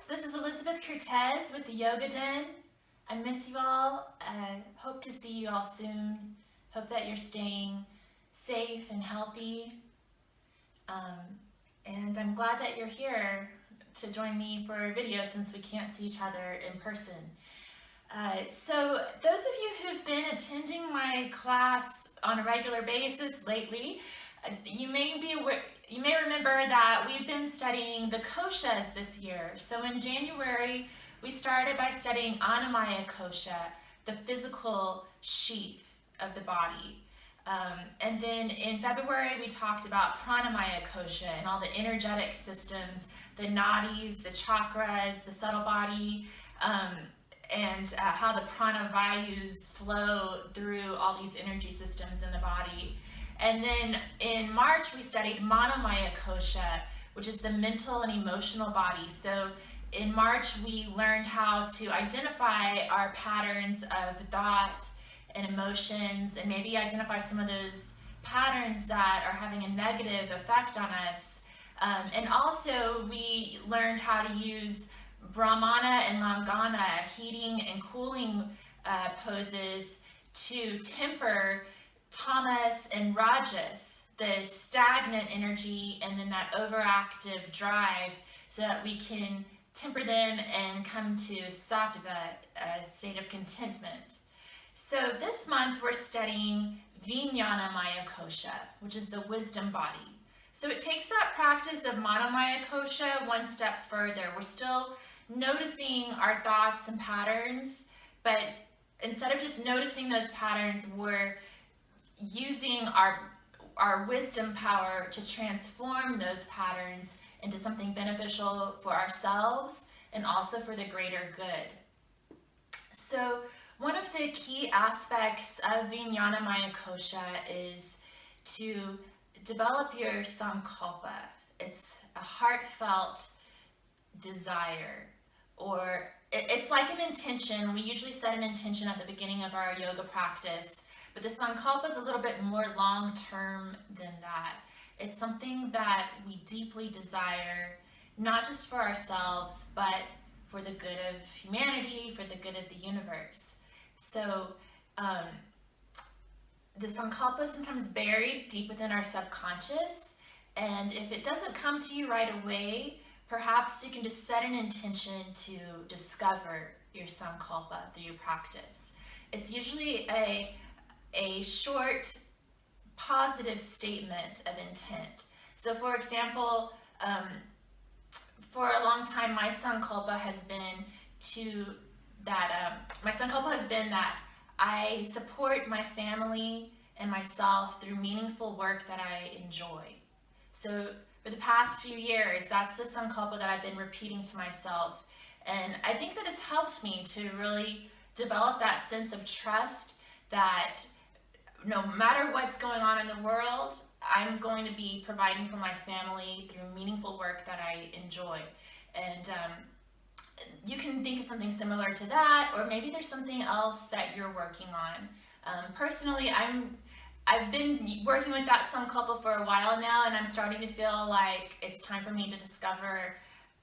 This is Elizabeth Cortez with the Yoga Den. I miss you all. Hope to see you all soon. Hope that you're staying safe and healthy. And I'm glad that you're here to join me for a video since we can't see each other in person. So those of you who've been attending my class on a regular basis lately, you may remember that we've been studying the koshas this year. So in January, we started by studying Vijnyanamaya Kosha, the physical sheath of the body. And then in February, we talked about Pranamaya Kosha and all the energetic systems, the nadis, the chakras, the subtle body, and how the prana vayus flow through all these energy systems in the body. And then in March, we studied Manomaya Kosha, which is the mental and emotional body. So in March, we learned how to identify our patterns of thought and emotions, and maybe identify some of those patterns that are having a negative effect on us. And also, we learned how to use Brahmana and Langana, heating and cooling poses, to temper tamas and rajas, the stagnant energy and then that overactive drive, so that we can temper them and come to sattva, a state of contentment. So this month we're studying Vijnyanamaya Kosha, which is the wisdom body. So it takes that practice of Manomaya Kosha one step further. We're still noticing our thoughts and patterns, but instead of just noticing those patterns, we're using our wisdom power to transform those patterns into something beneficial for ourselves and also for the greater good. So one of the key aspects of Vijnyanamaya Kosha is to develop your sankalpa. It's a heartfelt desire, or it's like an intention. We usually set an intention at the beginning of our yoga practice, but the sankalpa is a little bit more long-term than that. It's something that we deeply desire, not just for ourselves, but for the good of humanity, for the good of the universe. So the sankalpa is sometimes buried deep within our subconscious, and if it doesn't come to you right away, perhaps you can just set an intention to discover your sankalpa through your practice. It's usually a short, positive statement of intent. So for example, for a long time, my sankalpa has been that I support my family and myself through meaningful work that I enjoy. So for the past few years, that's the sankalpa that I've been repeating to myself. And I think that it's helped me to really develop that sense of trust that no matter what's going on in the world, I'm going to be providing for my family through meaningful work that I enjoy. And you can think of something similar to that, or maybe there's something else that you're working on. Personally, I've been working with that sankalpa for a while now, and I'm starting to feel like it's time for me to discover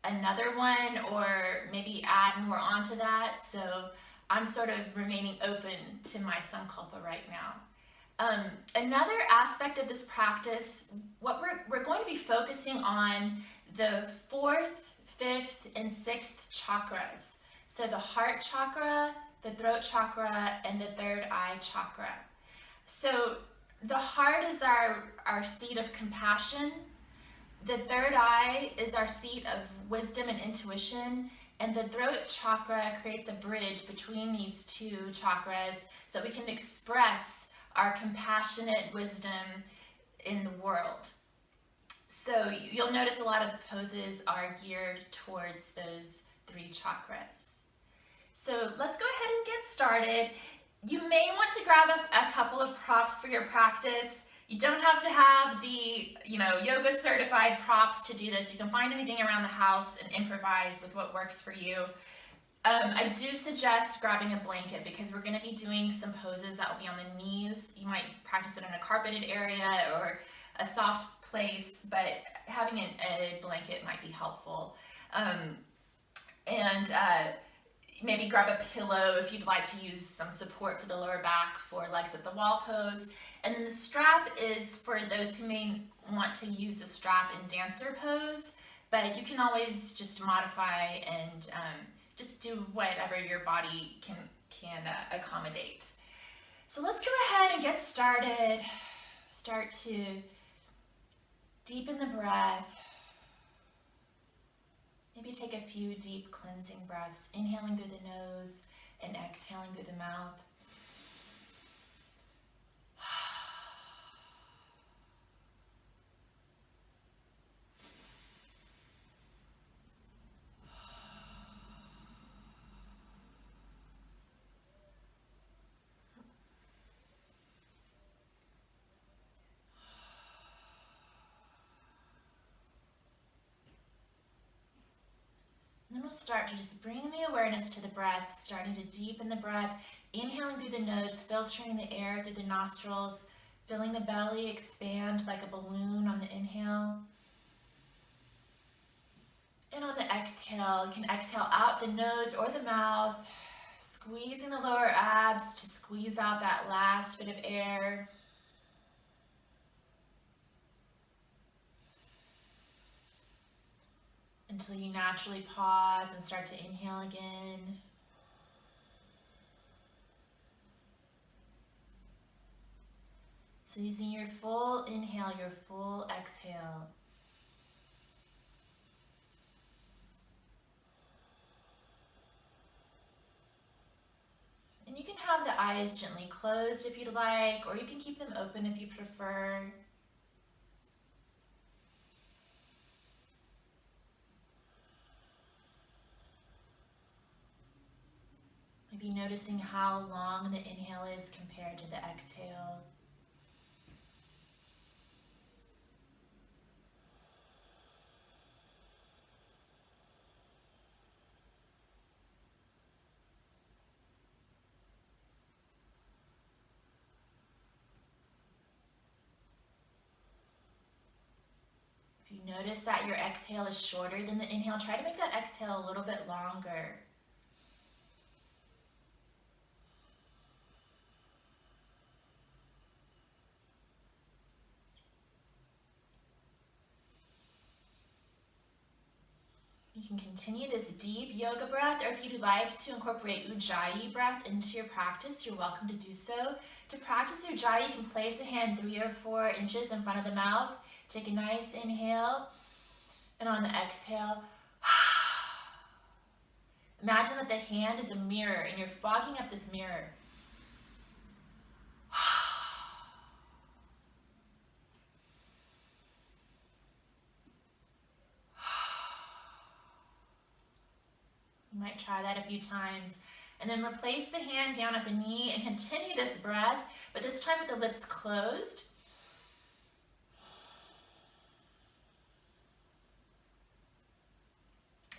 another one, or maybe add more onto that. So I'm sort of remaining open to my sankalpa right now. Another aspect of this practice, what we're going to be focusing on the 4th, 5th, and 6th chakras. So the heart chakra, the throat chakra, and the third eye chakra. So the heart is our seat of compassion. The third eye is our seat of wisdom and intuition. And the throat chakra creates a bridge between these two chakras so that we can express our compassionate wisdom in the world. So you'll notice a lot of the poses are geared towards those 3 chakras. So let's go ahead and get started. You may want to grab a couple of props for your practice. You don't have to have the yoga certified props to do this. You can find anything around the house and improvise with what works for you. I do suggest grabbing a blanket because we're going to be doing some poses that will be on the knees. You might practice it in a carpeted area or a soft place, but having a blanket might be helpful. And maybe grab a pillow if you'd like to use some support for the lower back for legs at the wall pose. And then the strap is for those who may want to use a strap in dancer pose, but you can always just modify and just do whatever your body can accommodate. So let's go ahead and get started. Start to deepen the breath. Maybe take a few deep cleansing breaths, inhaling through the nose and exhaling through the mouth. And then we'll start to just bring the awareness to the breath, starting to deepen the breath, inhaling through the nose, filtering the air through the nostrils, feeling the belly expand like a balloon on the inhale. And on the exhale, you can exhale out the nose or the mouth, squeezing the lower abs to squeeze out that last bit of air. Until you naturally pause and start to inhale again. So using your full inhale, your full exhale. And you can have the eyes gently closed if you'd like, or you can keep them open if you prefer. Maybe noticing how long the inhale is compared to the exhale. If you notice that your exhale is shorter than the inhale, try to make that exhale a little bit longer. You can continue this deep yoga breath, or if you'd like to incorporate Ujjayi breath into your practice, you're welcome to do so. To practice Ujjayi, you can place a hand 3 or 4 inches in front of the mouth. Take a nice inhale, and on the exhale, imagine that the hand is a mirror, and you're fogging up this mirror. You might try that a few times. And then replace the hand down at the knee and continue this breath, but this time with the lips closed.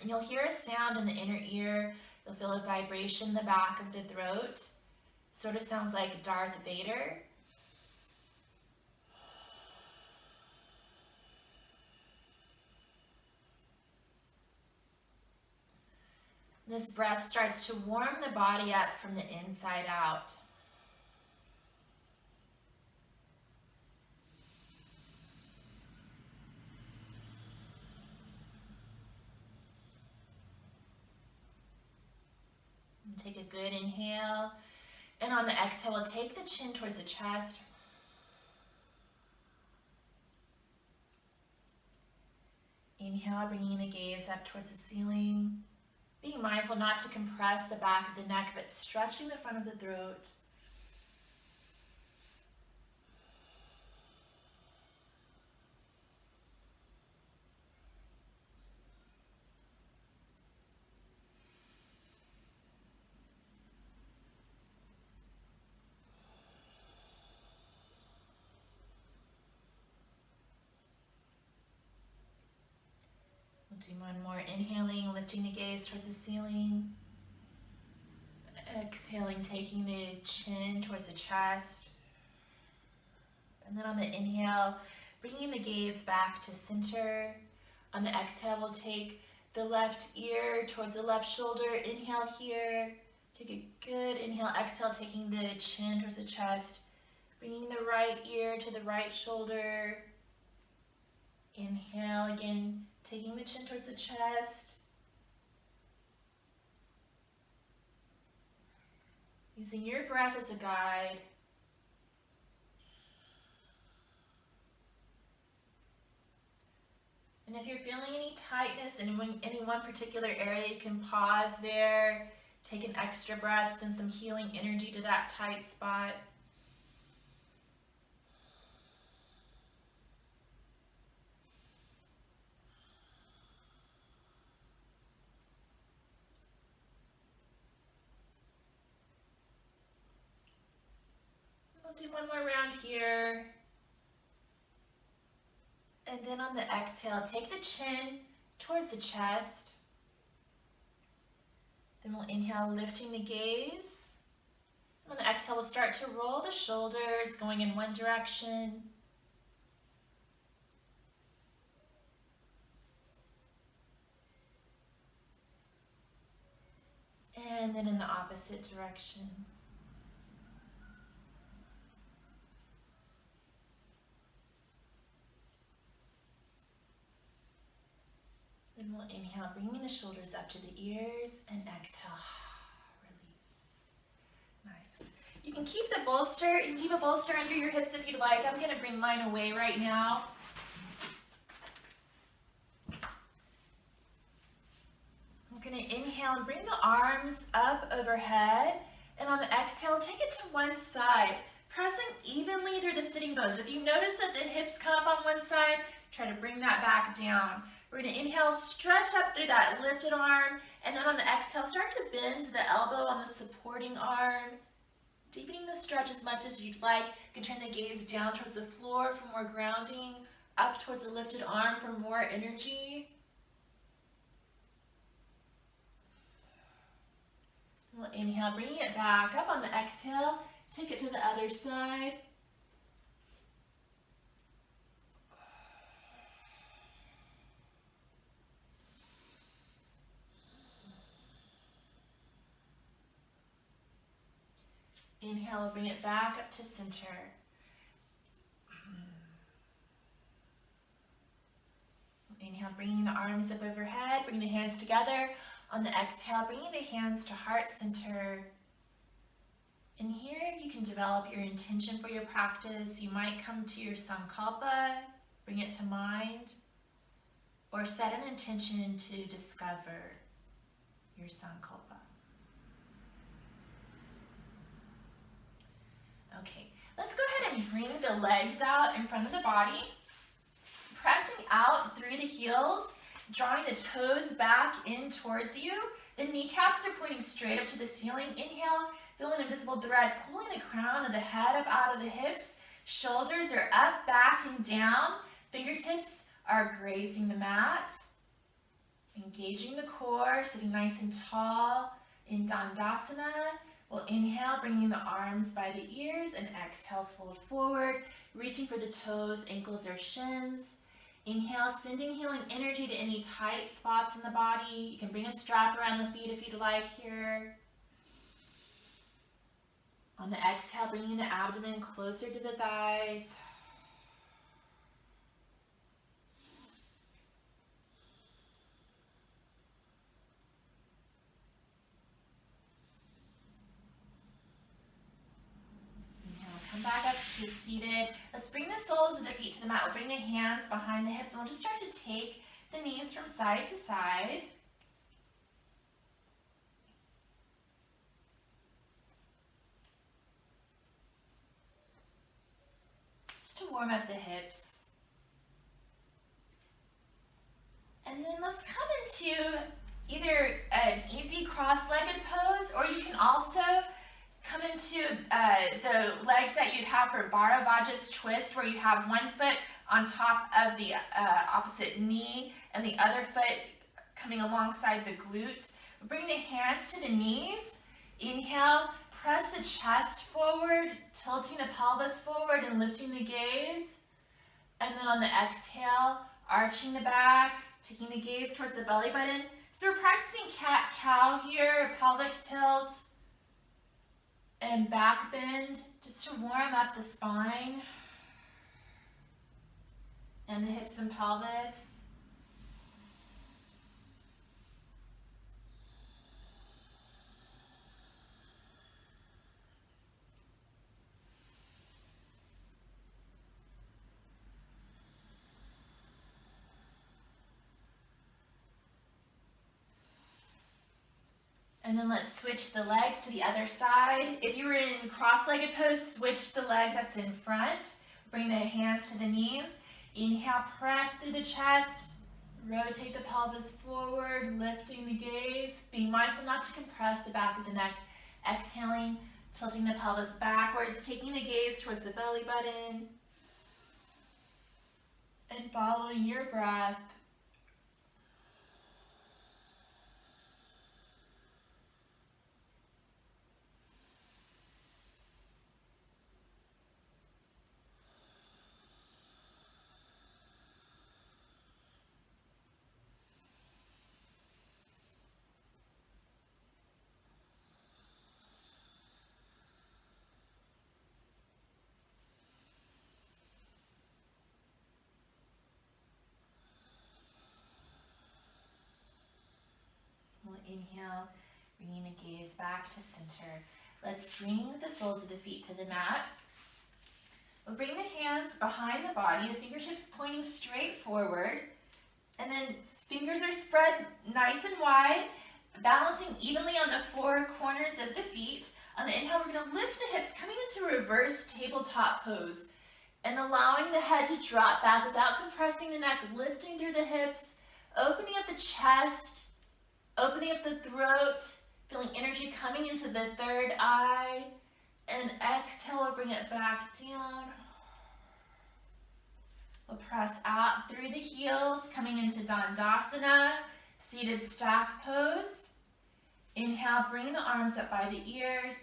And you'll hear a sound in the inner ear. You'll feel a vibration in the back of the throat. Sort of sounds like Darth Vader. This breath starts to warm the body up from the inside out. And take a good inhale. And on the exhale, we'll take the chin towards the chest. Inhale, bringing the gaze up towards the ceiling. Being mindful not to compress the back of the neck, but stretching the front of the throat. Do one more. Inhaling, lifting the gaze towards the ceiling. Exhaling, taking the chin towards the chest. And then on the inhale, bringing the gaze back to center. On the exhale, we'll take the left ear towards the left shoulder. Inhale here. Take a good inhale. Exhale, taking the chin towards the chest. Bringing the right ear to the right shoulder. Inhale again, taking the chin towards the chest. Using your breath as a guide. And if you're feeling any tightness in any one particular area, you can pause there, take an extra breath, send some healing energy to that tight spot. We'll do one more round here. And then on the exhale, take the chin towards the chest. Then we'll inhale, lifting the gaze. On the exhale, we'll start to roll the shoulders, going in one direction. And then in the opposite direction. Then we'll inhale, bringing the shoulders up to the ears, and exhale, release. Nice. You can keep the bolster, you can keep a bolster under your hips if you'd like. I'm gonna bring mine away right now. We're gonna inhale and bring the arms up overhead, and on the exhale, take it to one side, pressing evenly through the sitting bones. If you notice that the hips come up on one side, try to bring that back down. We're going to inhale, stretch up through that lifted arm, and then on the exhale, start to bend the elbow on the supporting arm, deepening the stretch as much as you'd like. You can turn the gaze down towards the floor for more grounding, up towards the lifted arm for more energy. We'll inhale, bringing it back up on the exhale, take it to the other side. Inhale, bring it back up to center. Inhale, bringing the arms up overhead, bring the hands together. On the exhale, bringing the hands to heart center. And here you can develop your intention for your practice. You might come to your sankalpa, bring it to mind, or set an intention to discover your sankalpa. Okay, let's go ahead and bring the legs out in front of the body, pressing out through the heels, drawing the toes back in towards you. The kneecaps are pointing straight up to the ceiling. Inhale, feel an invisible thread pulling the crown of the head up out of the hips. Shoulders are up, back, and down. Fingertips are grazing the mat. Engaging the core, sitting nice and tall in Dandasana. We'll inhale, bringing the arms by the ears, and exhale, fold forward, reaching for the toes, ankles, or shins. Inhale, sending healing energy to any tight spots in the body. You can bring a strap around the feet if you'd like here. On the exhale, bringing the abdomen closer to the thighs. Come back up to seated. Let's bring the soles of the feet to the mat. We'll bring the hands behind the hips, and we'll just start to take the knees from side to side. Just to warm up the hips. And then let's come into either an easy cross-legged pose, or you can also come into the legs that you'd have for Bharadvaja's twist, where you have one foot on top of the opposite knee and the other foot coming alongside the glutes. Bring the hands to the knees. Inhale, press the chest forward, tilting the pelvis forward and lifting the gaze. And then on the exhale, arching the back, taking the gaze towards the belly button. So we're practicing cat-cow here, pelvic tilt and back bend, just to warm up the spine and the hips and pelvis. And then let's switch the legs to the other side. If you were in cross-legged pose, switch the leg that's in front. Bring the hands to the knees. Inhale, press through the chest. Rotate the pelvis forward, lifting the gaze. Being mindful not to compress the back of the neck. Exhaling, tilting the pelvis backwards, taking the gaze towards the belly button. And following your breath. We'll inhale, bringing the gaze back to center. Let's bring the soles of the feet to the mat. We'll bring the hands behind the body, the fingertips pointing straight forward. And then fingers are spread nice and wide, balancing evenly on the four corners of the feet. On the inhale, we're going to lift the hips, coming into reverse tabletop pose. And allowing the head to drop back without compressing the neck, lifting through the hips, opening up the chest, opening up the throat, feeling energy coming into the third eye. And exhale, we'll bring it back down. We'll press out through the heels, coming into Dandasana, seated staff pose. Inhale, bring the arms up by the ears.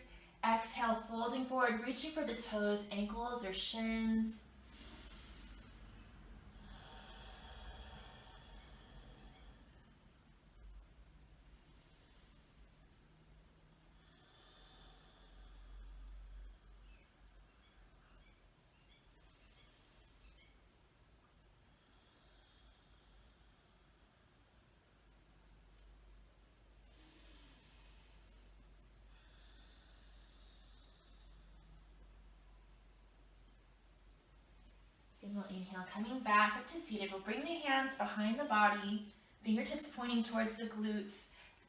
Exhale, folding forward, reaching for the toes, ankles, or shins. We'll inhale, coming back up to seated. We'll bring the hands behind the body, fingertips pointing towards the glutes.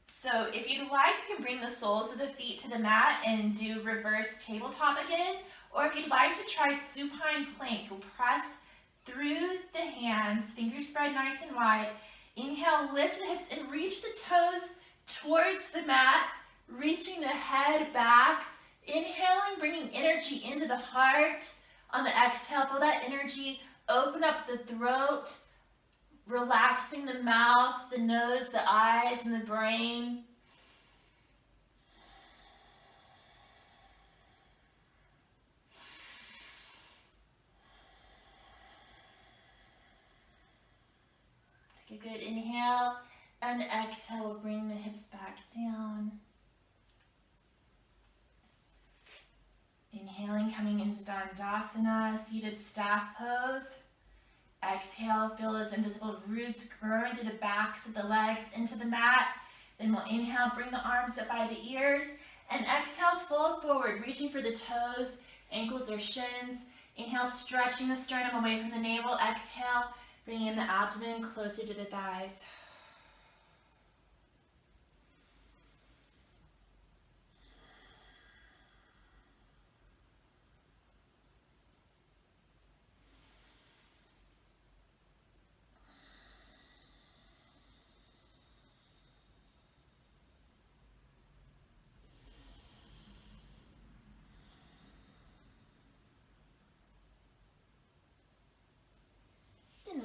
So if you'd like, you can bring the soles of the feet to the mat and do reverse tabletop again. Or if you'd like to try supine plank, we'll press through the hands, fingers spread nice and wide. Inhale, lift the hips and reach the toes towards the mat, reaching the head back. Inhaling, bringing energy into the heart. On the exhale, feel that energy open up the throat, relaxing the mouth, the nose, the eyes, and the brain. Take a good inhale, and exhale, bring the hips back down. Inhaling, coming into Dandasana, seated staff pose. Exhale, feel those invisible roots growing through the backs of the legs into the mat. Then we'll inhale, bring the arms up by the ears. And exhale, fold forward, reaching for the toes, ankles or shins. Inhale, stretching the sternum away from the navel. Exhale, bringing in the abdomen closer to the thighs.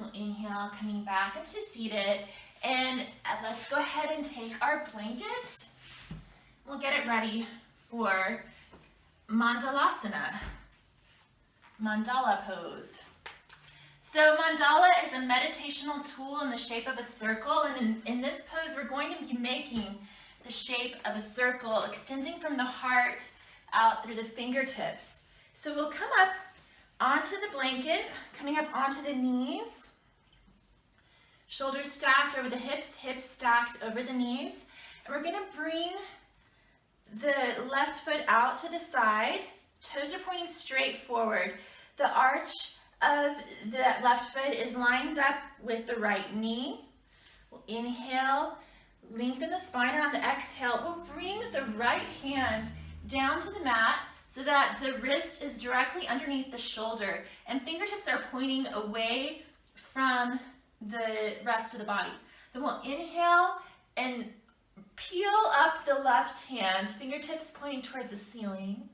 We'll inhale, coming back up to seated, and let's go ahead and take our blanket. We'll get it ready for Mandalasana, mandala pose. So mandala is a meditational tool in the shape of a circle, and in this pose we're going to be making the shape of a circle, extending from the heart out through the fingertips. So we'll come up onto the blanket, coming up onto the knees, shoulders stacked over the hips, hips stacked over the knees. And we're going to bring the left foot out to the side, toes are pointing straight forward. The arch of the left foot is lined up with the right knee. We'll inhale, lengthen the spine, and on the exhale, we'll bring the right hand down to the mat so that the wrist is directly underneath the shoulder and fingertips are pointing away from the rest of the body. Then we'll inhale and peel up the left hand, fingertips pointing towards the ceiling.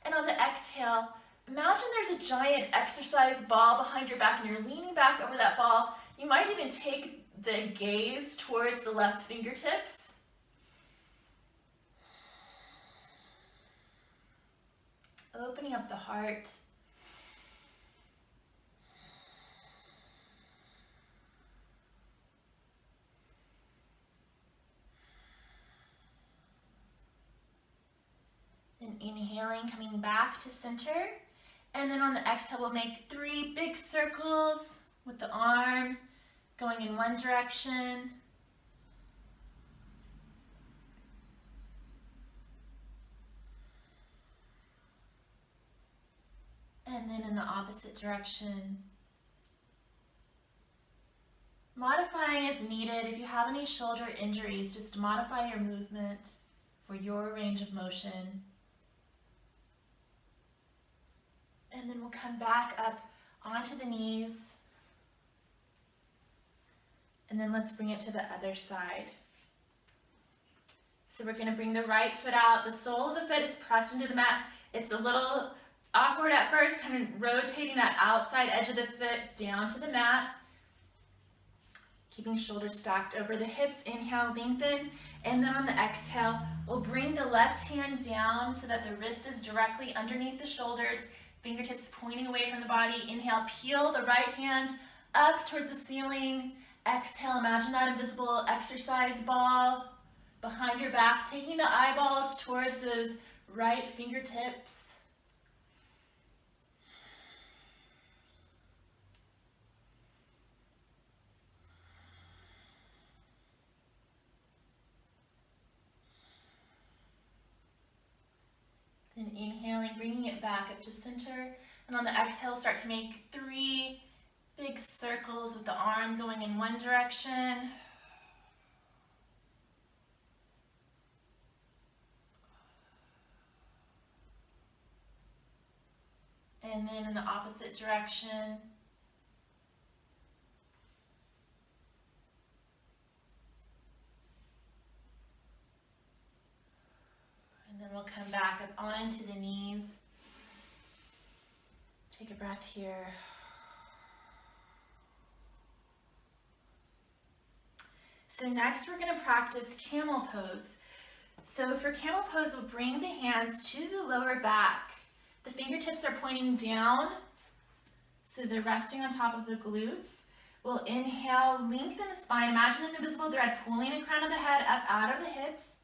And on the exhale, imagine there's a giant exercise ball behind your back and you're leaning back over that ball. You might even take the gaze towards the left fingertips. Opening up the heart. Then inhaling, coming back to center. And then on the exhale, we'll make 3 big circles with the arm going in one direction. And then in the opposite direction. Modifying as needed. If you have any shoulder injuries, just modify your movement for your range of motion. And then we'll come back up onto the knees. And then let's bring it to the other side. So we're going to bring the right foot out. The sole of the foot is pressed into the mat. It's a little awkward at first, kind of rotating that outside edge of the foot down to the mat. Keeping shoulders stacked over the hips. Inhale, lengthen. And then on the exhale, we'll bring the left hand down so that the wrist is directly underneath the shoulders. Fingertips pointing away from the body. Inhale, peel the right hand up towards the ceiling. Exhale, imagine that invisible exercise ball behind your back, taking the eyeballs towards those right fingertips. Then inhaling, bringing it back up to center. And on the exhale, start to make 3 big circles with the arm going in one direction. And then in the opposite direction. And then we'll come back up onto the knees. Take a breath here. So next we're going to practice camel pose. So for camel pose, we'll bring the hands to the lower back. The fingertips are pointing down, so they're resting on top of the glutes. We'll inhale, lengthen the spine. Imagine an invisible thread pulling the crown of the head up out of the hips.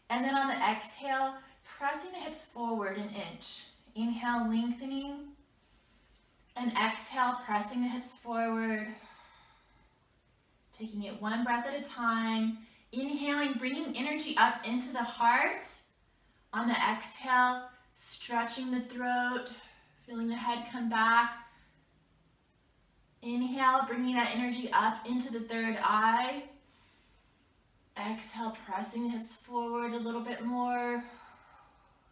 And then on the exhale, pressing the hips forward an inch. Inhale, lengthening. And exhale, pressing the hips forward. Taking it one breath at a time. Inhaling, bringing energy up into the heart. On the exhale, stretching the throat, feeling the head come back. Inhale, bringing that energy up into the third eye. Exhale, pressing the hips forward a little bit more.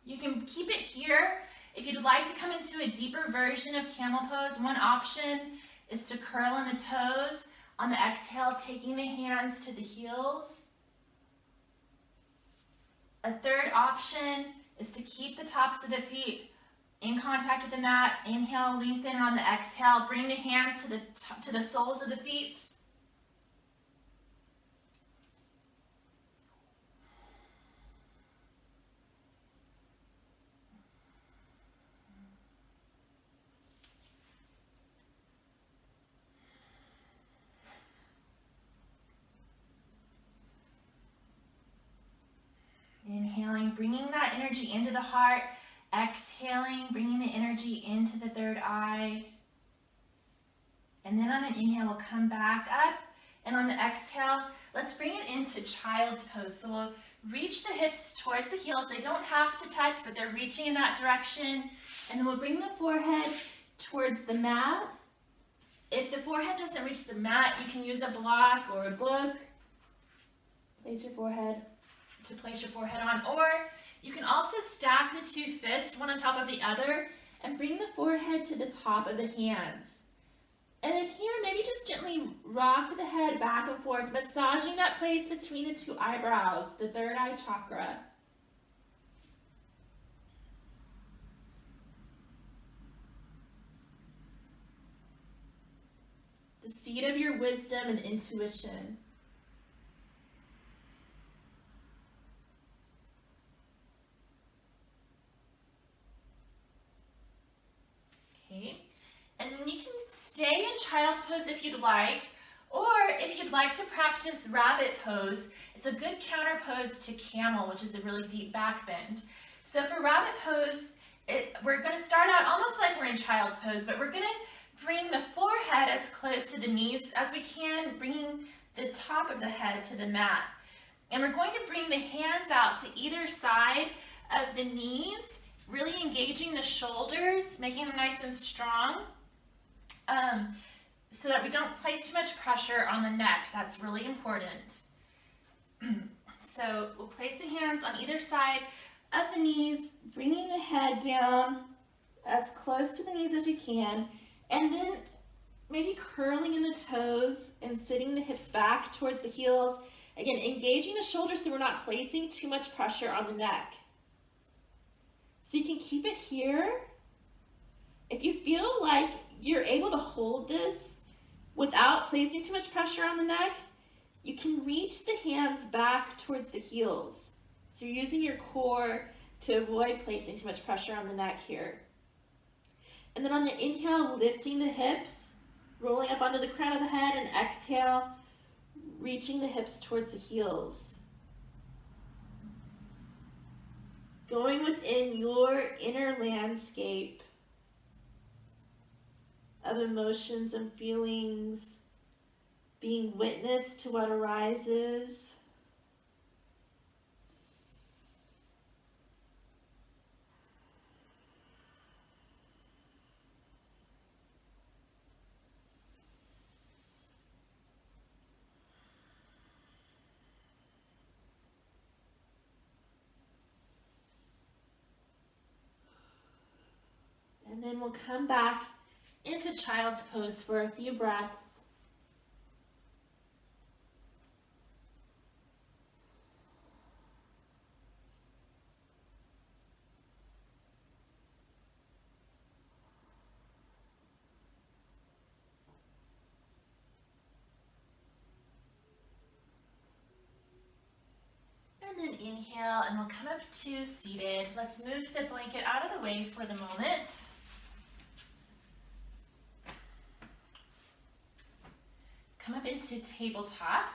You can keep it here. If you'd like to come into a deeper version of camel pose, one option is to curl in the toes. On the exhale, taking the hands to the heels. A third option is to keep the tops of the feet in contact with the mat. Inhale, lengthen. On the exhale, bring the hands to the soles of the feet. bringing that energy into the heart. Exhaling, bringing the energy into the third eye. And then on an inhale, we'll come back up. And on the exhale, let's bring it into child's pose. So we'll reach the hips towards the heels. They don't have to touch, but they're reaching in that direction. And then we'll bring the forehead towards the mat. If the forehead doesn't reach the mat, you can use a block or a book. Place your forehead on. Or you can also stack the two fists, one on top of the other, and bring the forehead to the top of the hands. And then here, maybe just gently rock the head back and forth, massaging that place between the two eyebrows, the third eye chakra. The seat of your wisdom and intuition. Okay, and then you can stay in child's pose if you'd like, or if you'd like to practice rabbit pose, it's a good counter pose to camel, which is a really deep back bend. So for rabbit pose, we're going to start out almost like we're in child's pose, but we're going to bring the forehead as close to the knees as we can, bringing the top of the head to the mat. And we're going to bring the hands out to either side of the knees, really engaging the shoulders, making them nice and strong, so that we don't place too much pressure on the neck. That's really important. So we'll place the hands on either side of the knees, bringing the head down as close to the knees as you can, and then maybe curling in the toes and sitting the hips back towards the heels. Again, engaging the shoulders so we're not placing too much pressure on the neck. So you can keep it here. If you feel like you're able to hold this without placing too much pressure on the neck, you can reach the hands back towards the heels. So you're using your core to avoid placing too much pressure on the neck here. And then on the inhale, lifting the hips, rolling up onto the crown of the head, and exhale, reaching the hips towards the heels. Going within your inner landscape of emotions and feelings, being witness to what arises. And then we'll come back into child's pose for a few breaths. And then inhale, and we'll come up to seated. Let's move the blanket out of the way for the moment. Come up into tabletop.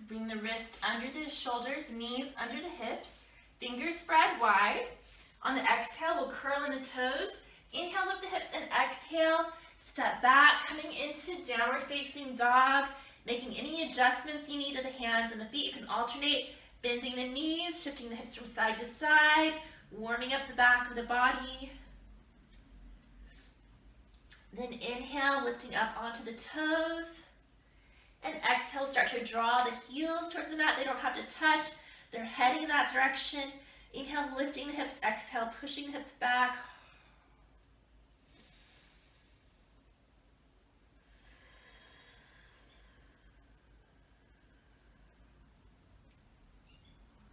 Bring the wrist under the shoulders, knees under the hips, fingers spread wide. On the exhale, we'll curl in the toes. Inhale, lift the hips, and exhale, step back, coming into downward facing dog, making any adjustments you need to the hands and the feet. You can alternate bending the knees, shifting the hips from side to side, warming up the back of the body. Then inhale, lifting up onto the toes. And exhale, start to draw the heels towards the mat. They don't have to touch. They're heading in that direction. Inhale, lifting the hips. Exhale, pushing the hips back.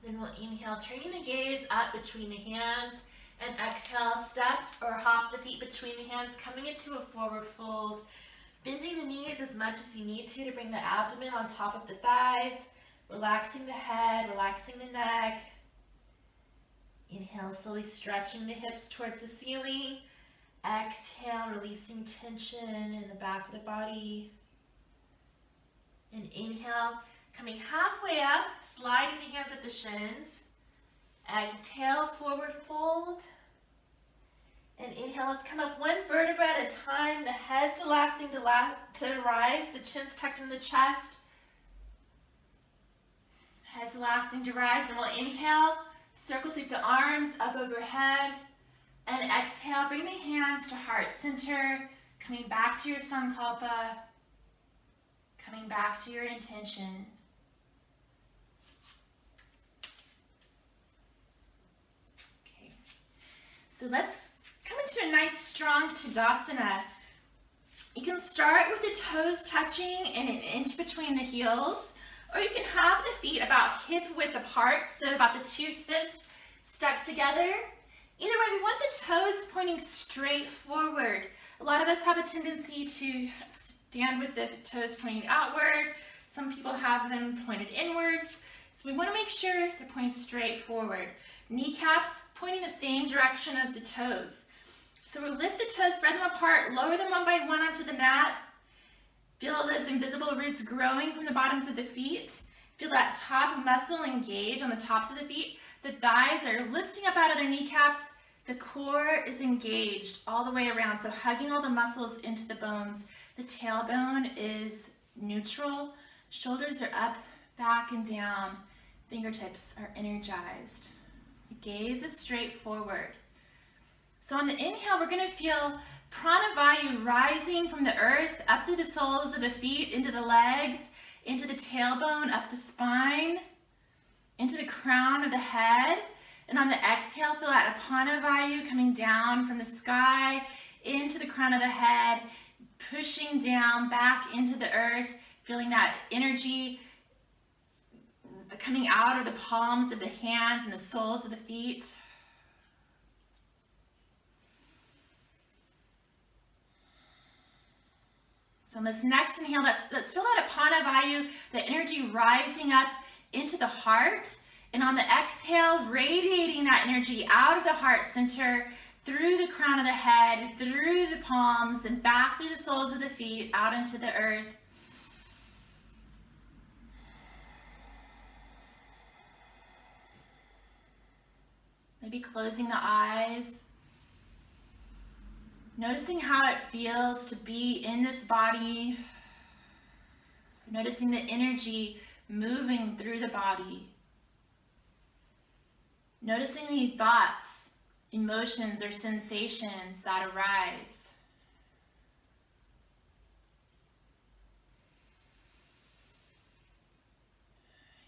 Then we'll inhale, turning the gaze up between the hands. And exhale, step or hop the feet between the hands, coming into a forward fold. Bending the knees as much as you need to bring the abdomen on top of the thighs. Relaxing the head, relaxing the neck. Inhale, slowly stretching the hips towards the ceiling. Exhale, releasing tension in the back of the body. And inhale, Coming halfway up, sliding the hands at the shins. Exhale, forward fold. And inhale, let's come up one vertebra at a time. The head's the last thing to rise. The chin's tucked in the chest. Head's the last thing to rise. Then we'll inhale, circle sweep the arms up overhead. And exhale, bring the hands to heart center. Coming back to your sankalpa. Coming back to your intention. Okay. So let's come into a nice strong Tadasana. You can start with the toes touching and an inch between the heels, or you can have the feet about hip width apart, so about the 2 fists stuck together. Either way, we want the toes pointing straight forward. A lot of us have a tendency to stand with the toes pointing outward. Some people have them pointed inwards. So we want to make sure they're pointing straight forward. Kneecaps pointing the same direction as the toes. So we'll lift the toes, spread them apart, lower them one by one onto the mat. Feel those invisible roots growing from the bottoms of the feet. Feel that top muscle engage on the tops of the feet. The thighs are lifting up out of their kneecaps. The core is engaged all the way around, so hugging all the muscles into the bones. The tailbone is neutral. Shoulders are up, back, and down. Fingertips are energized. The gaze is straight forward. So on the inhale, we're going to feel pranavayu rising from the earth up through the soles of the feet, into the legs, into the tailbone, up the spine, into the crown of the head. And on the exhale, feel that apanavayu coming down from the sky into the crown of the head, pushing down back into the earth, feeling that energy coming out of the palms of the hands and the soles of the feet. So on this next inhale, let's feel that apanavayu, the energy rising up into the heart. And on the exhale, radiating that energy out of the heart center, through the crown of the head, through the palms, and back through the soles of the feet, out into the earth. Maybe closing the eyes. Noticing how it feels to be in this body. Noticing the energy moving through the body. Noticing any thoughts, emotions, or sensations that arise.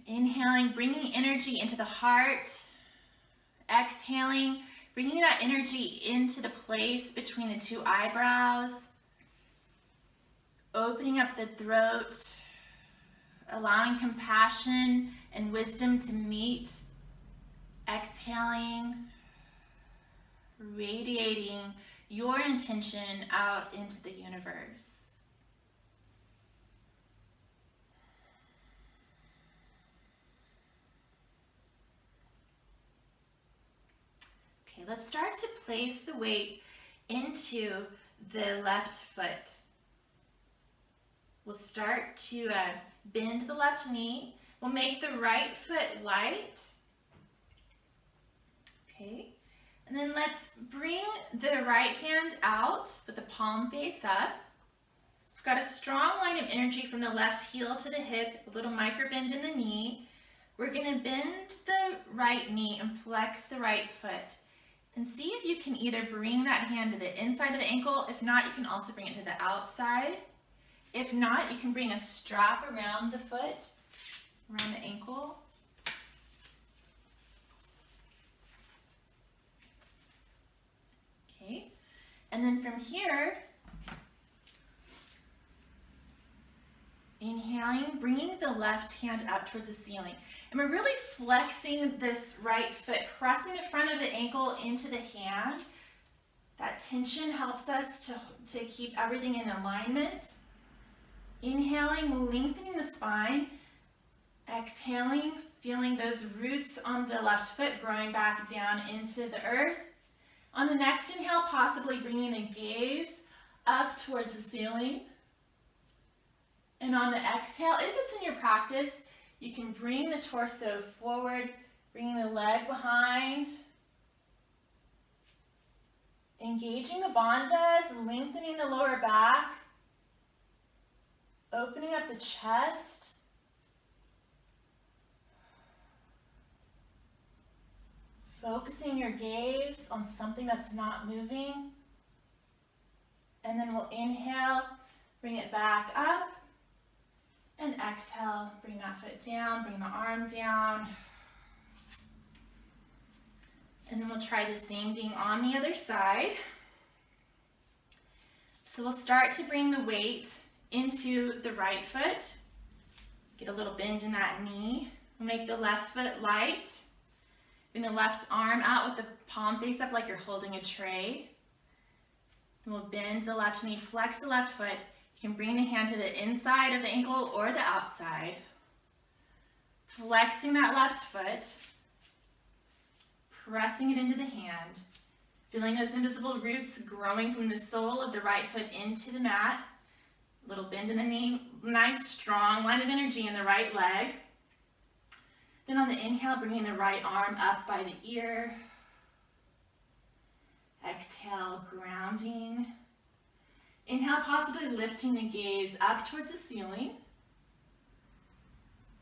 Inhaling, bringing energy into the heart. Exhaling, bringing that energy into the place between the 2 eyebrows. Opening up the throat, allowing compassion and wisdom to meet. Exhaling, radiating your intention out into the universe. Okay, let's start to place the weight into the left foot. We'll start to bend the left knee. We'll make the right foot light. Okay, and then let's bring the right hand out with the palm face up. We've got a strong line of energy from the left heel to the hip, a little micro bend in the knee. We're going to bend the right knee and flex the right foot. And see if you can either bring that hand to the inside of the ankle. If not, you can also bring it to the outside. If not, you can bring a strap around the foot, around the ankle. Okay, and then from here, inhaling, bringing the left hand up towards the ceiling. And we're really flexing this right foot, pressing the front of the ankle into the hand. That tension helps us to keep everything in alignment. Inhaling, lengthening the spine. Exhaling, feeling those roots on the left foot growing back down into the earth. On the next inhale, possibly bringing the gaze up towards the ceiling. And on the exhale, if it's in your practice, You can bring the torso forward, bringing the leg behind. Engaging the bandhas, lengthening the lower back. Opening up the chest. Focusing your gaze on something that's not moving. And then we'll inhale, bring it back up. And exhale, bring that foot down, bring the arm down. And then we'll try the same thing on the other side. So we'll start to bring the weight into the right foot. Get a little bend in that knee. We'll make the left foot light. Bring the left arm out with the palm face up like you're holding a tray. And we'll bend the left knee, flex the left foot. You can bring the hand to the inside of the ankle or the outside. Flexing that left foot. Pressing it into the hand. Feeling those invisible roots growing from the sole of the right foot into the mat. Little bend in the knee. Nice strong line of energy in the right leg. Then on the inhale, bringing the right arm up by the ear. Exhale, grounding. Inhale, possibly lifting the gaze up towards the ceiling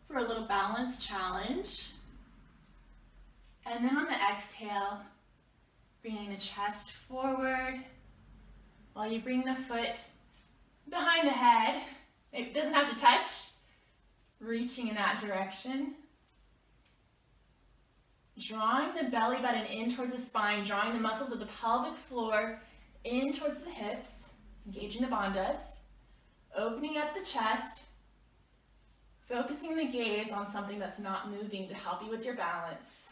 for a little balance challenge. And then on the exhale, bringing the chest forward while you bring the foot behind the head. It doesn't have to touch. Reaching in that direction. Drawing the belly button in towards the spine, drawing the muscles of the pelvic floor in towards the hips, engaging the bandhas, opening up the chest, focusing the gaze on something that's not moving to help you with your balance.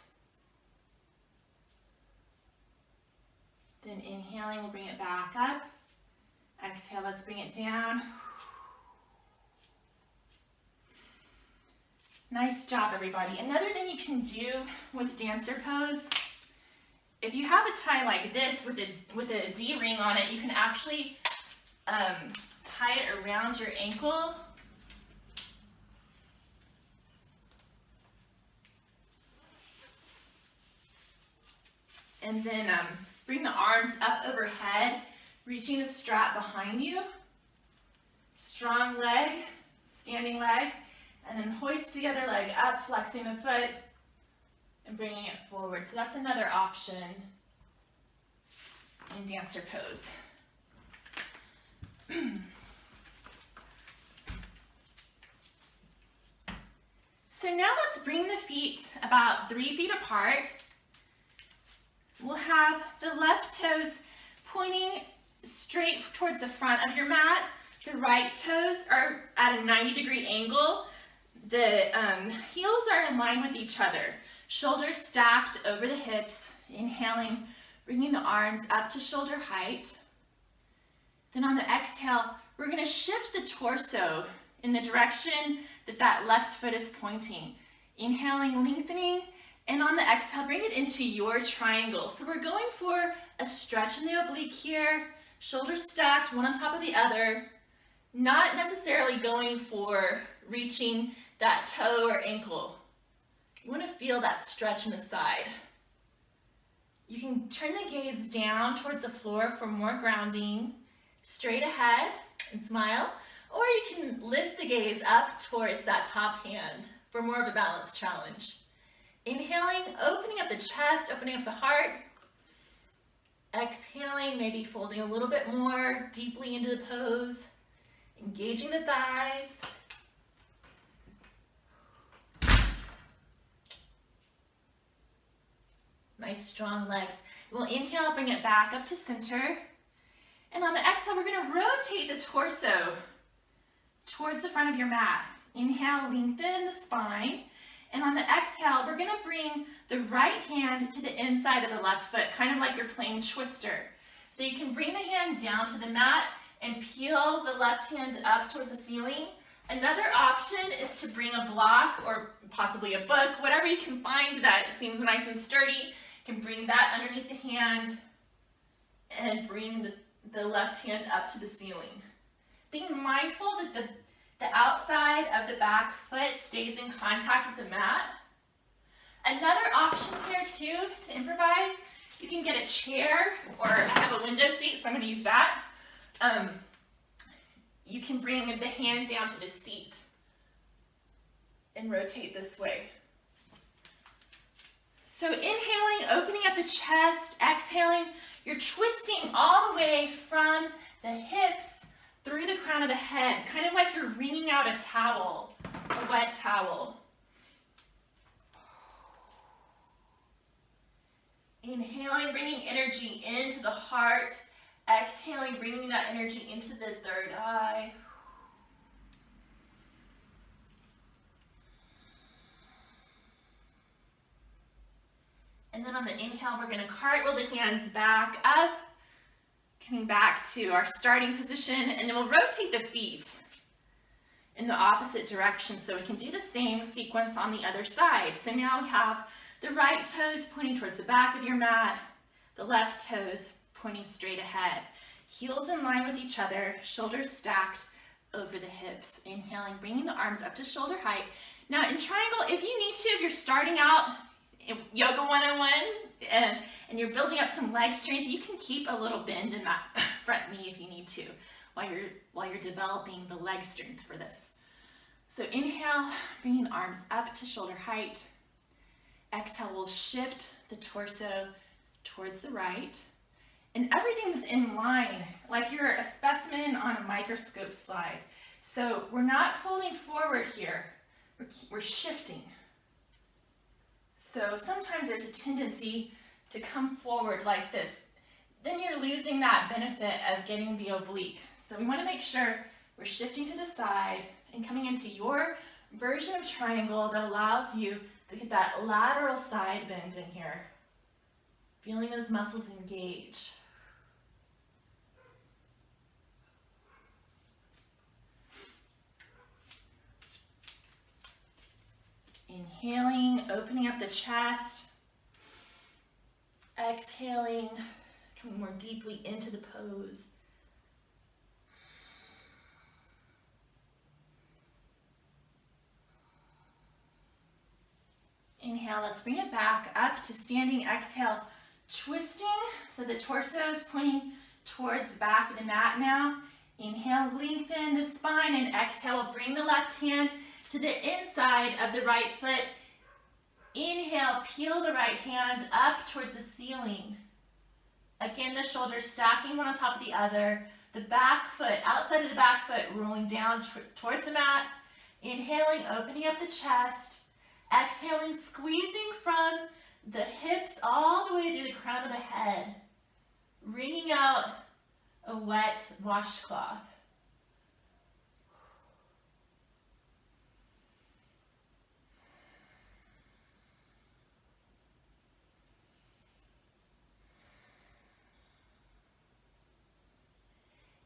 Then inhaling, we'll bring it back up. Exhale, let's bring it down. Nice job, everybody. Another thing you can do with dancer pose, if you have a tie like this with a D-ring on it, you can actually tie it around your ankle. And then bring the arms up overhead, reaching the strap behind you. Strong leg, standing leg. And then hoist together leg up, flexing the foot, and bringing it forward. So that's another option in dancer pose. So now let's bring the feet about 3 feet apart. We'll have the left toes pointing straight towards the front of your mat. The right toes are at a 90-degree angle. The heels are in line with each other. Shoulders stacked over the hips. Inhaling, bringing the arms up to shoulder height. Then on the exhale, we're going to shift the torso in the direction that left foot is pointing. Inhaling, lengthening, and on the exhale, bring it into your triangle. So we're going for a stretch in the oblique here. Shoulders stacked, one on top of the other. Not necessarily going for reaching that toe or ankle. You want to feel that stretch in the side. You can turn the gaze down towards the floor for more grounding, straight ahead and smile, or you can lift the gaze up towards that top hand for more of a balance challenge. Inhaling, opening up the chest, opening up the heart. Exhaling, maybe folding a little bit more deeply into the pose, engaging the thighs. Nice strong legs. We'll inhale, bring it back up to center. And on the exhale, we're going to rotate the torso towards the front of your mat. Inhale, lengthen the spine. And on the exhale, we're going to bring the right hand to the inside of the left foot, kind of like you're playing Twister. So you can bring the hand down to the mat and peel the left hand up towards the ceiling. Another option is to bring a block or possibly a book, whatever you can find that seems nice and sturdy. You can bring that underneath the hand and bring the left hand up to the ceiling. Being mindful that The outside of the back foot stays in contact with the mat. Another option here too, to improvise, you can get a chair, or I have a window seat, so I'm going to use that. You can bring the hand down to the seat and rotate this way. So inhaling, opening up the chest, exhaling, you're twisting all the way from the hips through the crown of the head, kind of like you're wringing out a towel, a wet towel. Inhaling, bringing energy into the heart. Exhaling, bringing that energy into the third eye. And then on the inhale, we're going to cartwheel the hands back up, coming back to our starting position, and then we'll rotate the feet in the opposite direction so we can do the same sequence on the other side. So now we have the right toes pointing towards the back of your mat, the left toes pointing straight ahead. Heels in line with each other, shoulders stacked over the hips. Inhaling, bringing the arms up to shoulder height. Now in triangle, if you need to, if you're starting out in Yoga 101 and you're building up some leg strength, you can keep a little bend in that front knee if you need to while you're developing the leg strength for this. So inhale, bringing the arms up to shoulder height. Exhale, we'll shift the torso towards the right. And everything's in line, like you're a specimen on a microscope slide. So we're not folding forward here, we're shifting. So sometimes there's a tendency to come forward like this. Then you're losing that benefit of getting the oblique. So we want to make sure we're shifting to the side and coming into your version of triangle that allows you to get that lateral side bend in here. Feeling those muscles engage. Inhaling, opening up the chest. Exhaling, coming more deeply into the pose. Inhale, let's bring it back up to standing. Exhale, twisting, so the torso is pointing towards the back of the mat now. Inhale, lengthen the spine, and exhale, bring the left hand to the inside of the right foot. Inhale, peel the right hand up towards the ceiling. Again, the shoulders stacking one on top of the other. The back foot, outside of the back foot, rolling down towards the mat. Inhaling, opening up the chest. Exhaling, squeezing from the hips all the way to the crown of the head. Wringing out a wet washcloth.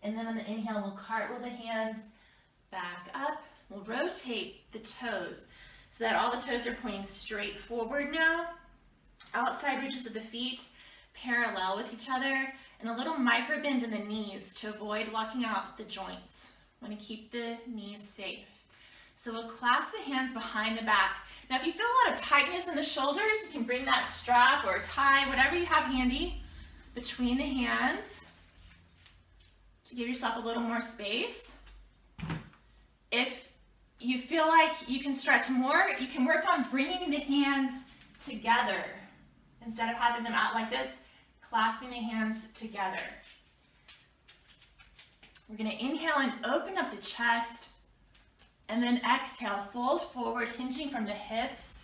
And then on the inhale, we'll cartwheel the hands back up. We'll rotate the toes so that all the toes are pointing straight forward now. Outside ridges of the feet parallel with each other, and a little micro bend in the knees to avoid locking out the joints. Want to keep the knees safe. So we'll clasp the hands behind the back. Now if you feel a lot of tightness in the shoulders, you can bring that strap or tie, whatever you have handy, between the hands to give yourself a little more space. If you feel like you can stretch more, you can work on bringing the hands together. Instead of having them out like this, clasping the hands together. We're going to inhale and open up the chest, and then exhale, fold forward, hinging from the hips,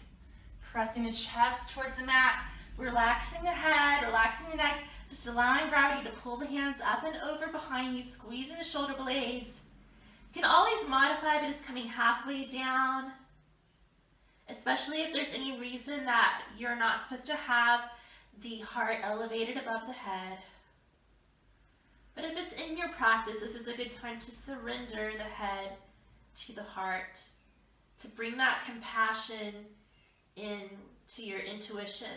pressing the chest towards the mat, relaxing the head, relaxing the neck, just allowing gravity to pull the hands up and over behind you, squeezing the shoulder blades. You can always modify, but it's coming halfway down, especially if there's any reason that you're not supposed to have the heart elevated above the head. But if it's in your practice, this is a good time to surrender the head to the heart, to bring that compassion in to your intuition.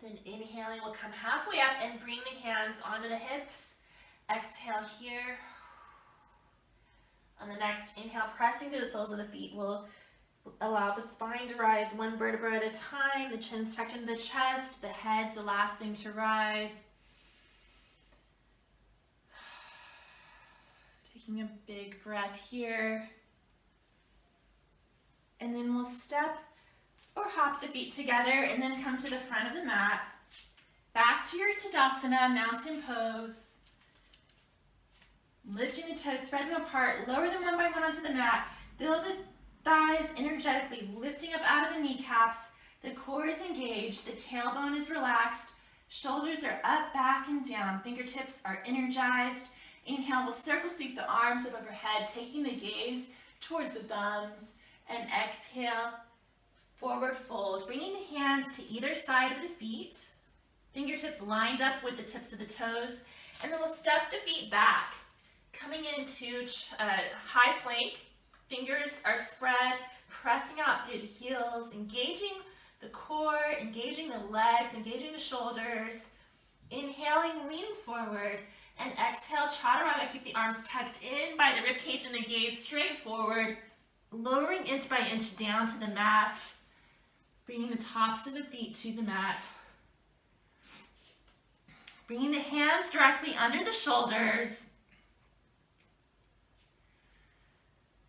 And then inhaling, we'll come halfway up and bring the hands onto the hips. Exhale here. On the next inhale, pressing through the soles of the feet, we'll allow the spine to rise one vertebra at a time. The chin's tucked into the chest. The head's the last thing to rise. Taking a big breath here. And then we'll step or hop the feet together and then come to the front of the mat. Back to your Tadasana, mountain pose. Lifting the toes, spread them apart, lower them one by one onto the mat. Feel the thighs energetically lifting up out of the kneecaps. The core is engaged, the tailbone is relaxed. Shoulders are up, back, and down. Fingertips are energized. Inhale, we'll circle sweep the arms up overhead, taking the gaze towards the thumbs. And exhale, forward fold. Bringing the hands to either side of the feet. Fingertips lined up with the tips of the toes. And then we'll step the feet back. Coming into high plank. Fingers are spread, pressing out through the heels, engaging the core, engaging the legs, engaging the shoulders. Inhaling, leaning forward. And exhale, chaturanga. Keep the arms tucked in by the ribcage and the gaze straight forward. Lowering inch by inch down to the mat. Bringing the tops of the feet to the mat. Bringing the hands directly under the shoulders.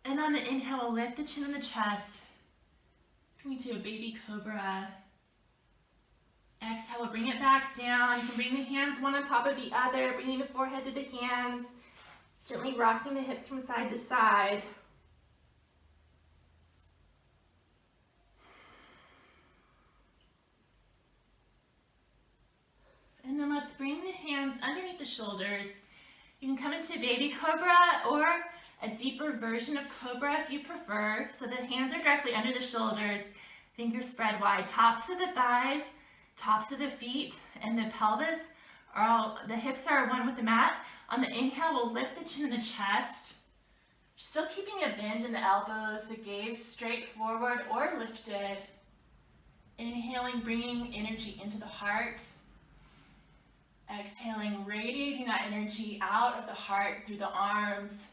And on the inhale, we'll lift the chin and the chest. Coming to a baby cobra. Exhale, we'll bring it back down. You can bring the hands one on top of the other, bringing the forehead to the hands. Gently rocking the hips from side to side. And then let's bring the hands underneath the shoulders. You can come into baby cobra or a deeper version of cobra if you prefer. So the hands are directly under the shoulders, fingers spread wide, tops of the thighs, tops of the feet, and the pelvis are all, the hips are one with the mat. On the inhale, we'll lift the chin and the chest. Still keeping a bend in the elbows, the gaze straight forward or lifted. Inhaling, bringing energy into the heart. Exhaling, radiating that energy out of the heart through the arms,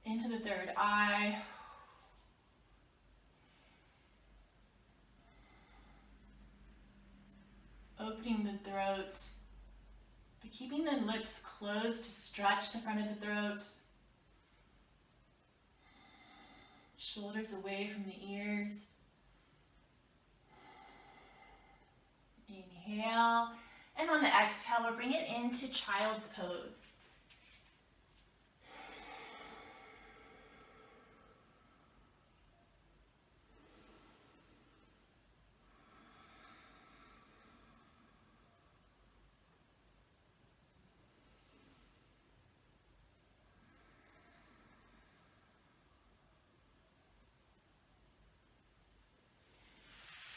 into the third eye. Opening the throat, but keeping the lips closed to stretch the front of the throat. Shoulders away from the ears. Inhale. And on the exhale, we'll bring it into child's pose.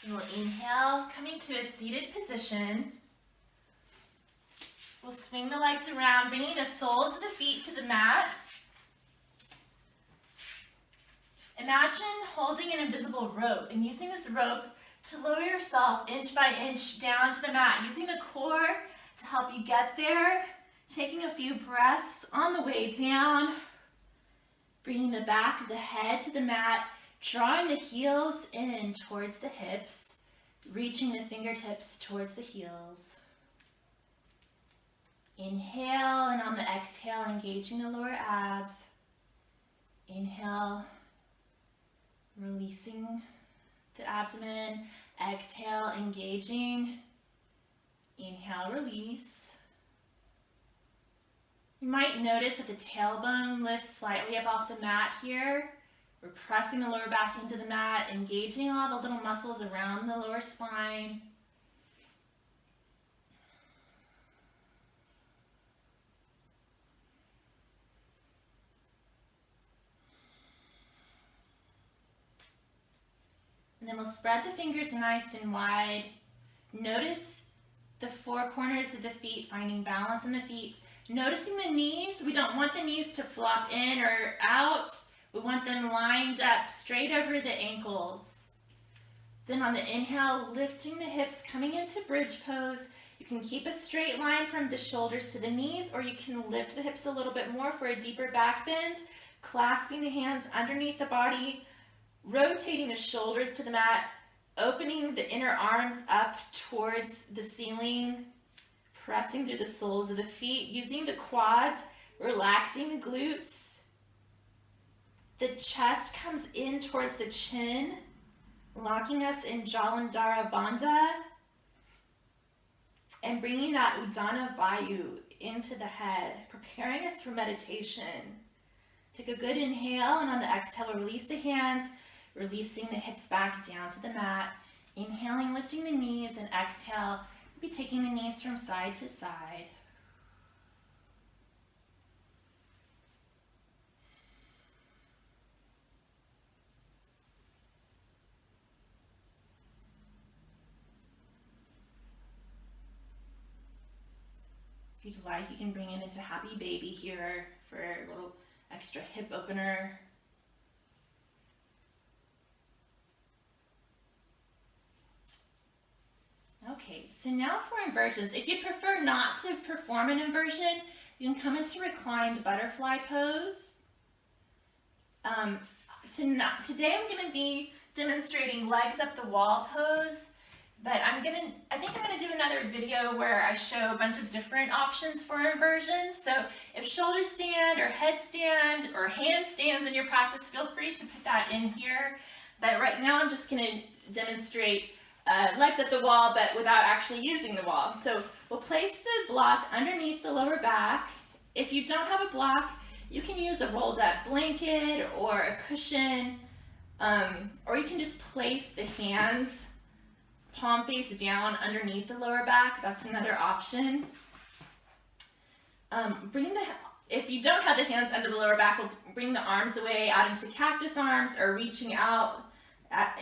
And we'll inhale, coming to a seated position. We'll swing the legs around, bringing the soles of the feet to the mat. Imagine holding an invisible rope and using this rope to lower yourself inch by inch down to the mat, using the core to help you get there, taking a few breaths on the way down, bringing the back of the head to the mat, drawing the heels in towards the hips, reaching the fingertips towards the heels. Inhale, and on the exhale, engaging the lower abs. Inhale, releasing the abdomen. Exhale, engaging. Inhale, release. You might notice that the tailbone lifts slightly up off the mat here. We're pressing the lower back into the mat, engaging all the little muscles around the lower spine. And then we'll spread the fingers nice and wide. Notice the four corners of the feet, finding balance in the feet. Noticing the knees, we don't want the knees to flop in or out. We want them lined up straight over the ankles. Then on the inhale, lifting the hips, coming into bridge pose. You can keep a straight line from the shoulders to the knees, or you can lift the hips a little bit more for a deeper back bend, clasping the hands underneath the body, rotating the shoulders to the mat, opening the inner arms up towards the ceiling, pressing through the soles of the feet, using the quads, relaxing the glutes. The chest comes in towards the chin, locking us in Jalandhara Bandha, and bringing that Udana Vayu into the head, preparing us for meditation. Take a good inhale, and on the exhale, release the hands, releasing the hips back down to the mat. Inhaling, lifting the knees, and exhale, maybe taking the knees from side to side. If you'd like, you can bring it into happy baby here for a little extra hip opener. Okay, so now for inversions. If you prefer not to perform an inversion, you can come into reclined butterfly pose. Today I'm going to be demonstrating legs up the wall pose, but I think I'm going to do another video where I show a bunch of different options for inversions. So if shoulder stand or headstand or handstands in your practice, feel free to put that in here. But right now I'm just going to demonstrate legs at the wall, but without actually using the wall. So we'll place the block underneath the lower back. If you don't have a block, you can use a rolled up blanket or a cushion, or you can just place the hands palm face down underneath the lower back. That's another option. If you don't have the hands under the lower back, we'll bring the arms away out into cactus arms or reaching out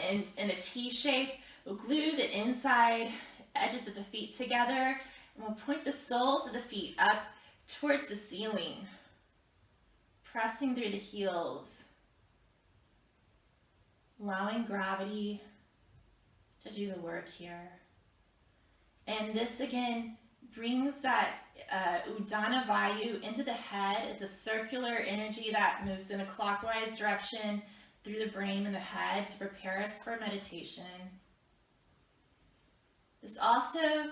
in a T shape. We'll glue the inside edges of the feet together, and we'll point the soles of the feet up towards the ceiling, pressing through the heels, allowing gravity to do the work here. And this again brings that Udana Vayu into the head. It's a circular energy that moves in a clockwise direction through the brain and the head to prepare us for meditation. This also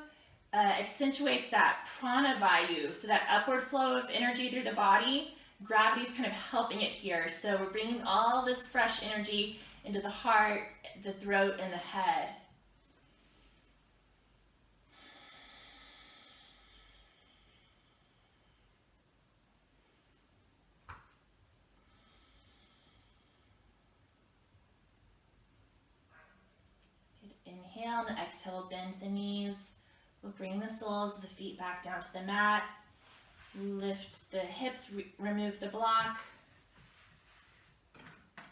accentuates that prana vayu, so that upward flow of energy through the body. Gravity is kind of helping it here. So we're bringing all this fresh energy into the heart, the throat, and the head. Inhale, and the exhale, bend the knees. We'll bring the soles of the feet back down to the mat. Lift the hips, remove the block.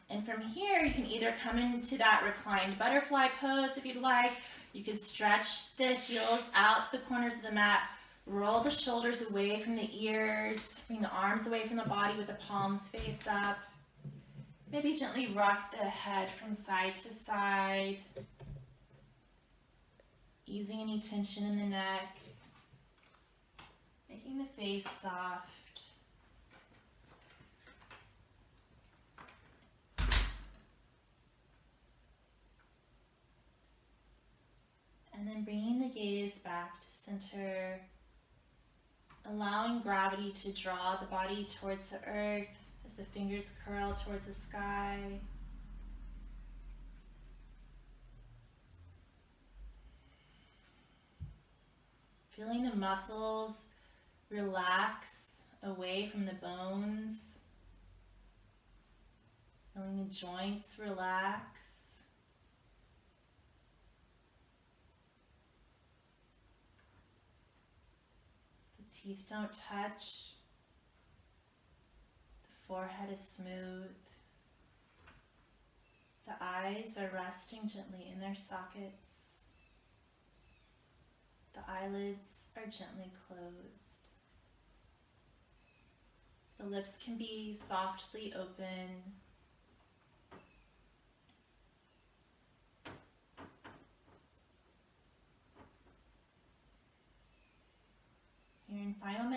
And from here, you can either come into that reclined butterfly pose if you'd like. You could stretch the heels out to the corners of the mat. Roll the shoulders away from the ears. Bring the arms away from the body with the palms face up. Maybe gently rock the head from side to side, easing any tension in the neck, making the face soft. And then bringing the gaze back to center, allowing gravity to draw the body towards the earth as the fingers curl towards the sky. Feeling the muscles relax away from the bones. Feeling the joints relax. The teeth don't touch. The forehead is smooth. The eyes are resting gently in their sockets. The eyelids are gently closed. The lips can be softly open.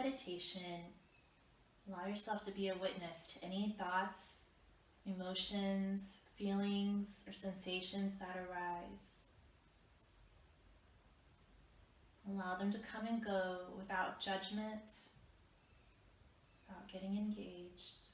meditation, allow yourself to be a witness to any thoughts, emotions, feelings, or sensations that arise. Allow them to come and go without judgment, without getting engaged.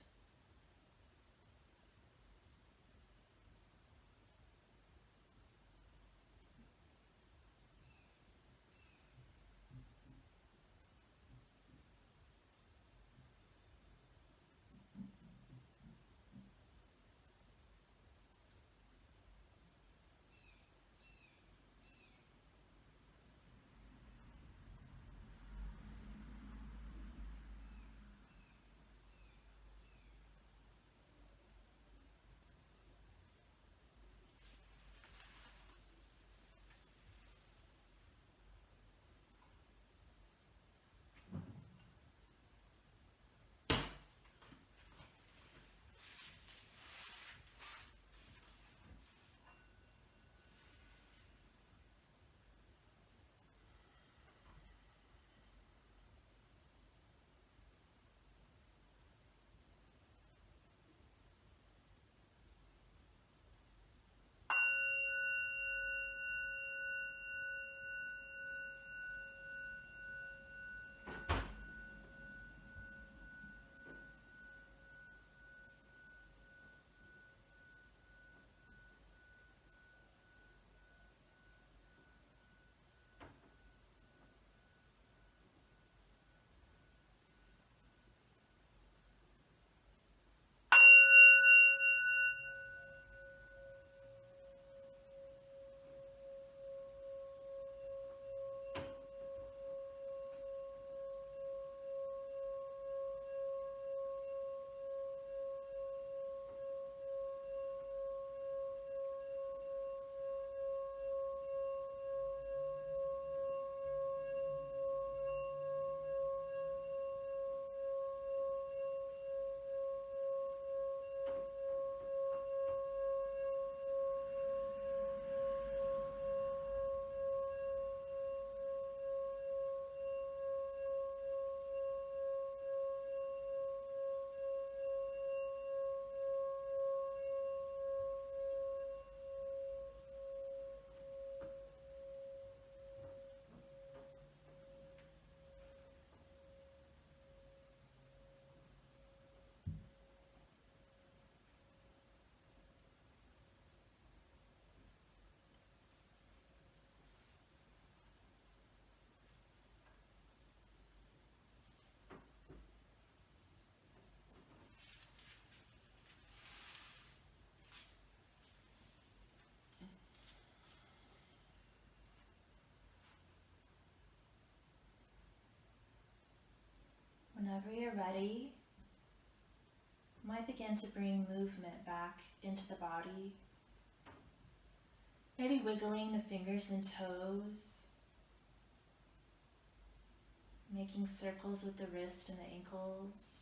Whenever you're ready, you might begin to bring movement back into the body. Maybe wiggling the fingers and toes, making circles with the wrist and the ankles.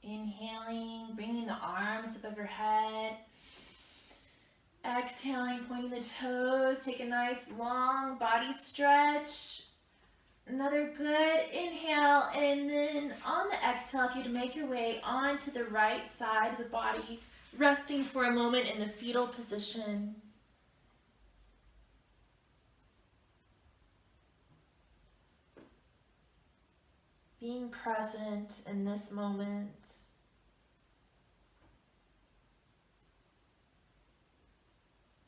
Inhaling, bringing the arms above your head. Exhaling, pointing the toes. Take a nice long body stretch. Another good inhale, and then on the exhale, if you'd make your way onto the right side of the body, resting for a moment in the fetal position. Being present in this moment.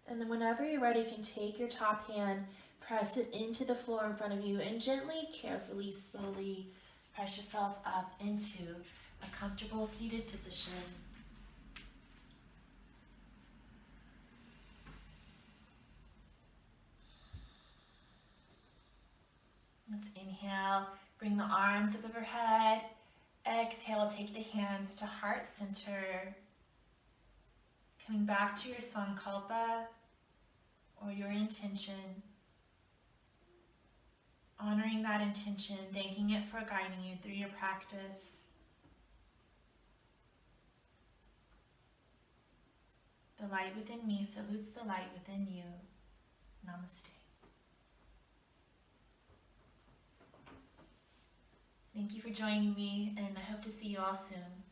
And then whenever you're ready, you can take your top hand, press it into the floor in front of you, and gently, carefully, slowly press yourself up into a comfortable seated position. Let's inhale, bring the arms up overhead. Exhale, take the hands to heart center. Coming back to your sankalpa or your intention. Honoring that intention, thanking it for guiding you through your practice. The light within me salutes the light within you. Namaste. Thank you for joining me, and I hope to see you all soon.